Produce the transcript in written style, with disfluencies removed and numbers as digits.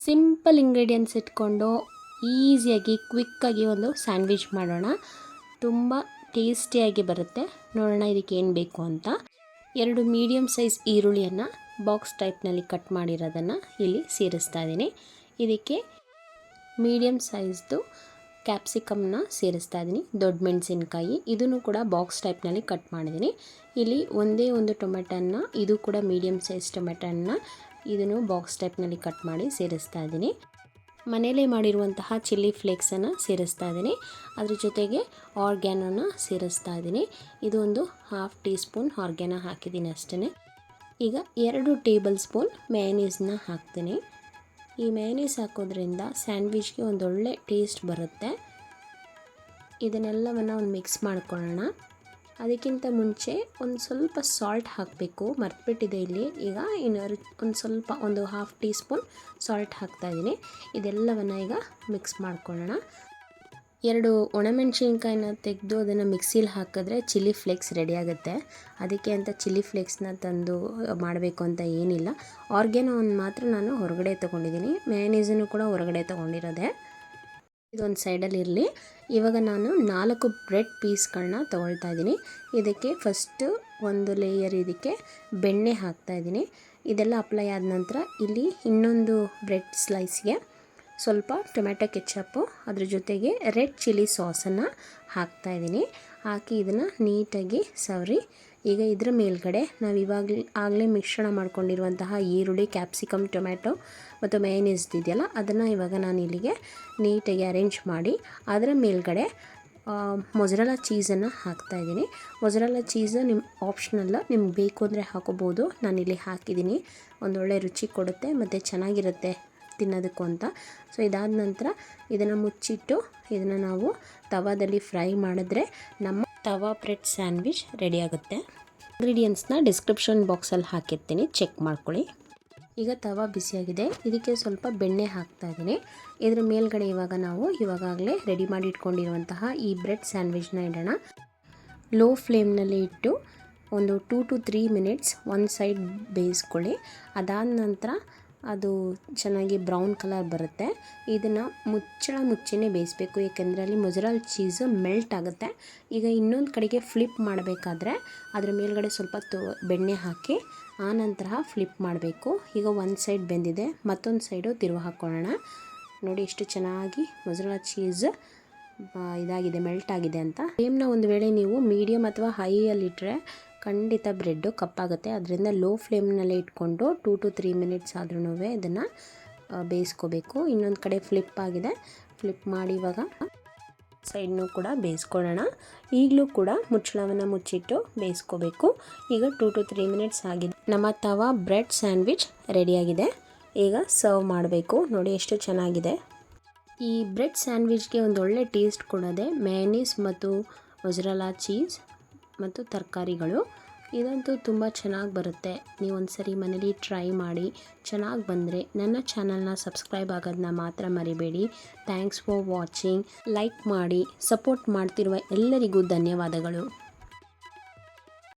Simple ingredients ಇಟ್ಕೊಂಡು ಈಸಿಯಾಗಿ ಕ್ವಿಕ್ಕಾಗಿ ಒಂದು ಸ್ಯಾಂಡ್ವಿಚ್ ಮಾಡೋಣ. ತುಂಬ ಟೇಸ್ಟಿಯಾಗಿ ಬರುತ್ತೆ. ನೋಡೋಣ ಇದಕ್ಕೆ ಏನು ಬೇಕು ಅಂತ. 2 ಮೀಡಿಯಮ್ ಸೈಜ್ ಈರುಳ್ಳಿಯನ್ನು ಬಾಕ್ಸ್ ಟೈಪ್ನಲ್ಲಿ ಕಟ್ ಮಾಡಿರೋದನ್ನು ಇಲ್ಲಿ ಸೇರಿಸ್ತಾ ಇದ್ದೀನಿ. ಇದಕ್ಕೆ ಮೀಡಿಯಮ್ ಸೈಜ್ದು ಕ್ಯಾಪ್ಸಿಕಮ್ನ ಸೇರಿಸ್ತಾ ಇದ್ದೀನಿ. ದೊಡ್ಡ ಮೆಣಸಿನ್ಕಾಯಿ ಇದನ್ನು ಕೂಡ ಬಾಕ್ಸ್ ಟೈಪ್ನಲ್ಲಿ ಕಟ್ ಮಾಡಿದ್ದೀನಿ. ಇಲ್ಲಿ ಒಂದೇ ಒಂದು ಟೊಮೆಟೊನ, ಇದು ಕೂಡ ಮೀಡಿಯಮ್ ಸೈಜ್ ಟೊಮೆಟೊನ ಇದನ್ನು ಬಾಕ್ಸ್ ಟೈಪ್ನಲ್ಲಿ ಕಟ್ ಮಾಡಿ ಸೇರಿಸ್ತಾ ಇದ್ದೀನಿ. ಮನೆಯಲ್ಲೇ ಮಾಡಿರುವಂತಹ ಚಿಲ್ಲಿ ಫ್ಲೇಕ್ಸನ್ನು ಸೇರಿಸ್ತಾ ಇದ್ದೀನಿ. ಅದ್ರ ಜೊತೆಗೆ ಆರ್ಗ್ಯಾನೋನ ಸೇರಿಸ್ತಾ ಇದ್ದೀನಿ. ಇದು ಒಂದು 1/2 ಟೀ ಸ್ಪೂನ್ ಆರ್ಗ್ಯಾನೋ ಹಾಕಿದ್ದೀನಿ ಅಷ್ಟೇ. ಈಗ 2 ಟೇಬಲ್ ಸ್ಪೂನ್ ಮೇಯೋನೀಸ್ನ ಹಾಕ್ತೀನಿ. ಈ ಮೇಯೋನೀಸ್ ಹಾಕೋದ್ರಿಂದ ಸ್ಯಾಂಡ್ವಿಚ್ಗೆ ಒಂದೊಳ್ಳೆ ಟೇಸ್ಟ್ ಬರುತ್ತೆ. ಇದನ್ನೆಲ್ಲವನ್ನು ಒಂದು ಮಿಕ್ಸ್ ಮಾಡ್ಕೊಳ್ಳೋಣ. ಅದಕ್ಕಿಂತ ಮುಂಚೆ ಒಂದು ಸ್ವಲ್ಪ ಸಾಲ್ಟ್ ಹಾಕಬೇಕು, ಮರ್ತ್ಬಿಟ್ಟಿದೆ ಇಲ್ಲಿ. ಈಗ ಒಂದು ಸ್ವಲ್ಪ ಒಂದು 1/2 ಟೀ ಸ್ಪೂನ್ ಸಾಲ್ಟ್ ಹಾಕ್ತಾಯಿದ್ದೀನಿ. ಇದೆಲ್ಲವನ್ನು ಈಗ ಮಿಕ್ಸ್ ಮಾಡ್ಕೊಳ್ಳೋಣ. 2 ಒಣಮೆಣ್ಸಿನ್ಕಾಯಿನ ತೆಗೆದು ಅದನ್ನು ಮಿಕ್ಸಿಲಿ ಹಾಕಿದ್ರೆ ಚಿಲ್ಲಿ ಫ್ಲೇಕ್ಸ್ ರೆಡಿ ಆಗುತ್ತೆ. ಅದಕ್ಕೆ ಅಂತ ಚಿಲ್ಲಿ ಫ್ಲೇಕ್ಸ್ನ ತಂದು ಮಾಡಬೇಕು ಅಂತ ಏನಿಲ್ಲ. ಆರ್ಗ್ಯಾನೋವನ್ನು ಮಾತ್ರ ನಾನು ಹೊರಗಡೆ ತೊಗೊಂಡಿದ್ದೀನಿ. ಮೇಯೋನೀಸನ್ನು ಕೂಡ ಹೊರಗಡೆ ತೊಗೊಂಡಿರೋದೆ. ಇದೊಂದು ಸೈಡಲ್ಲಿ ಇರಲಿ. ಇವಾಗ ನಾನು 4 ಬ್ರೆಡ್ ಪೀಸ್ಗಳನ್ನ ತೊಗೊಳ್ತಾ ಇದ್ದೀನಿ. ಇದಕ್ಕೆ ಫಸ್ಟು ಒಂದು ಲೇಯರ್ ಇದಕ್ಕೆ ಬೆಣ್ಣೆ ಹಾಕ್ತಾಯಿದ್ದೀನಿ. ಇದೆಲ್ಲ ಅಪ್ಲೈ ಆದ ನಂತರ ಇಲ್ಲಿ ಇನ್ನೊಂದು ಬ್ರೆಡ್ ಸ್ಲೈಸ್ಗೆ ಸ್ವಲ್ಪ ಟೊಮ್ಯಾಟೊ ಕೆಚಪ್ಪು, ಅದ್ರ ಜೊತೆಗೆ ರೆಡ್ ಚಿಲ್ಲಿ ಸಾಸನ್ನು ಹಾಕ್ತಾಯಿದ್ದೀನಿ. ಹಾಕಿ ಇದನ್ನು ನೀಟಾಗಿ ಸವರಿ. ಈಗ ಇದರ ಮೇಲ್ಗಡೆ ನಾವು ಆಗಲೇ ಮಿಶ್ರಣ ಮಾಡ್ಕೊಂಡಿರುವಂತಹ ಈರುಳ್ಳಿ, ಕ್ಯಾಪ್ಸಿಕಮ್, ಟೊಮ್ಯಾಟೊ ಮತ್ತು ಮೇಯೋನೀಸ್ ಇದೆಯಲ್ಲ, ಅದನ್ನು ಇವಾಗ ನಾನು ಇಲ್ಲಿಗೆ ನೀಟಾಗಿ ಅರೇಂಜ್ ಮಾಡಿ ಅದರ ಮೇಲ್ಗಡೆ ಮೊಜರೆಲ್ಲಾ ಚೀಸನ್ನು ಹಾಕ್ತಾಯಿದ್ದೀನಿ. ಮೊಜರೆಲ್ಲಾ ಚೀಸು ನಿಮ್ಮ ಆಪ್ಷನಲ್ಲ, ನಿಮ್ಗೆ ಬೇಕು ಅಂದರೆ ಹಾಕೋಬೋದು. ನಾನಿಲ್ಲಿ ಹಾಕಿದ್ದೀನಿ. ಒಂದೊಳ್ಳೆ ರುಚಿ ಕೊಡುತ್ತೆ ಮತ್ತು ಚೆನ್ನಾಗಿರುತ್ತೆ ತಿನ್ನೋದಕ್ಕೂ ಅಂತ. ಸೊ ಇದಾದ ನಂತರ ಇದನ್ನು ಮುಚ್ಚಿಟ್ಟು ಇದನ್ನು ನಾವು ತವಾದಲ್ಲಿ ಫ್ರೈ ಮಾಡಿದ್ರೆ ನಮ್ಮ ತವಾ ಬ್ರೆಡ್ ಸ್ಯಾಂಡ್ವಿಚ್ ರೆಡಿಯಾಗುತ್ತೆ. ಇಂಗ್ರೀಡಿಯೆಂಟ್ಸ್ನ ಡಿಸ್ಕ್ರಿಪ್ಷನ್ ಬಾಕ್ಸಲ್ಲಿ ಹಾಕಿರ್ತೀನಿ, ಚೆಕ್ ಮಾಡ್ಕೊಳ್ಳಿ. ಈಗ ತವಾ ಬಿಸಿಯಾಗಿದೆ. ಇದಕ್ಕೆ ಸ್ವಲ್ಪ ಬೆಣ್ಣೆ ಹಾಕ್ತಾ ಇದ್ದೀನಿ. ಇದರ ಮೇಲ್ಗಡೆ ನಾವು ಇವಾಗಲೇ ರೆಡಿ ಮಾಡಿ ಇಟ್ಕೊಂಡಿರುವಂತಹ ಈ ಬ್ರೆಡ್ ಸ್ಯಾಂಡ್ವಿಚ್ನ ಇಡೋಣ. ಲೋ ಫ್ಲೇಮ್ನಲ್ಲಿ ಇಟ್ಟು ಒಂದು 2 to 3 ಮಿನಿಟ್ಸ್ ಒಂದು ಸೈಡ್ ಬೇಯಿಸ್ಕೊಳ್ಳಿ. ಅದಾದ ನಂತರ ಅದು ಚೆನ್ನಾಗಿ ಬ್ರೌನ್ ಕಲರ್ ಬರುತ್ತೆ. ಇದನ್ನು ಮುಚ್ಚಿನೇ ಬೇಯಿಸಬೇಕು, ಏಕೆಂದರೆ ಅಲ್ಲಿ ಮೊಜರೆಲ್ಲಾ ಚೀಸು ಮೆಲ್ಟ್ ಆಗುತ್ತೆ. ಈಗ ಇನ್ನೊಂದು ಕಡೆಗೆ ಫ್ಲಿಪ್ ಮಾಡಬೇಕಾದ್ರೆ ಅದರ ಮೇಲ್ಗಡೆ ಸ್ವಲ್ಪ ಬೆಣ್ಣೆ ಹಾಕಿ ಆನಂತರ ಫ್ಲಿಪ್ ಮಾಡಬೇಕು. ಈಗ ಒಂದು ಸೈಡ್ ಬೆಂದಿದೆ, ಮತ್ತೊಂದು ಸೈಡು ತಿರುವು ಹಾಕ್ಕೊಳ್ಳೋಣ. ನೋಡಿ ಎಷ್ಟು ಚೆನ್ನಾಗಿ ಮೊಜರೆಲ್ಲಾ ಚೀಸ್ ಇದಾಗಿದೆ, ಮೆಲ್ಟ್ ಆಗಿದೆ ಅಂತ. ಫ್ಲೇಮ್ನ ಒಂದು ವೇಳೆ ನೀವು ಮೀಡಿಯಮ್ ಅಥವಾ ಹೈಯಲ್ಲಿಟ್ಟರೆ ಖಂಡಿತ ಬ್ರೆಡ್ಡು ಕಪ್ಪಾಗುತ್ತೆ. ಅದರಿಂದ ಲೋ ಫ್ಲೇಮ್ನಲ್ಲೇ ಇಟ್ಕೊಂಡು 2 to 3 ಮಿನಿಟ್ಸ್ ಆದ್ರೂ ಇದನ್ನು ಬೇಯಿಸ್ಕೋಬೇಕು. ಇನ್ನೊಂದು ಕಡೆ ಫ್ಲಿಪ್ ಆಗಿದೆ, ಫ್ಲಿಪ್ ಮಾಡಿ ಇವಾಗ ಸೈಡ್ನೂ ಕೂಡ ಬೇಯಿಸ್ಕೊಳ್ಳೋಣ. ಈಗಲೂ ಕೂಡ ಮುಚ್ಚಳವನ್ನು ಮುಚ್ಚಿಟ್ಟು ಬೇಯಿಸ್ಕೋಬೇಕು. ಈಗ 2 to 3 ಮಿನಿಟ್ಸ್ ಆಗಿದೆ. ನಮ್ಮ ತವಾ ಬ್ರೆಡ್ ಸ್ಯಾಂಡ್ವಿಚ್ ರೆಡಿಯಾಗಿದೆ. ಈಗ ಸರ್ವ್ ಮಾಡಬೇಕು. ನೋಡಿ ಎಷ್ಟು ಚೆನ್ನಾಗಿದೆ. ಈ ಬ್ರೆಡ್ ಸ್ಯಾಂಡ್ವಿಚ್ಗೆ ಒಂದೊಳ್ಳೆ ಟೇಸ್ಟ್ ಕೊಡೋದೆ ಮೇಯೋನೀಸ್ ಮತ್ತು ಮೊಜರೆಲ್ಲಾ ಚೀಸ್ ಮತ್ತು ತರಕಾರಿಗಳು. ಇದಂತೂ ತುಂಬ ಚೆನ್ನಾಗಿ ಬರುತ್ತೆ. ನೀವು ಒಂದ್ಸರಿ ಮನೇಲಿ ಟ್ರೈ ಮಾಡಿ. ಚೆನ್ನಾಗಿ ಬಂದರೆ ನನ್ನ ಚಾನಲ್ನ ಸಬ್ಸ್ಕ್ರೈಬ್ ಆಗೋದನ್ನ ಮಾತ್ರ ಮರಿಬೇಡಿ. Thanks for watching. ಲೈಕ್ ಮಾಡಿ, ಸಪೋರ್ಟ್ ಮಾಡ್ತಿರುವ ಎಲ್ಲರಿಗೂ ಧನ್ಯವಾದಗಳು.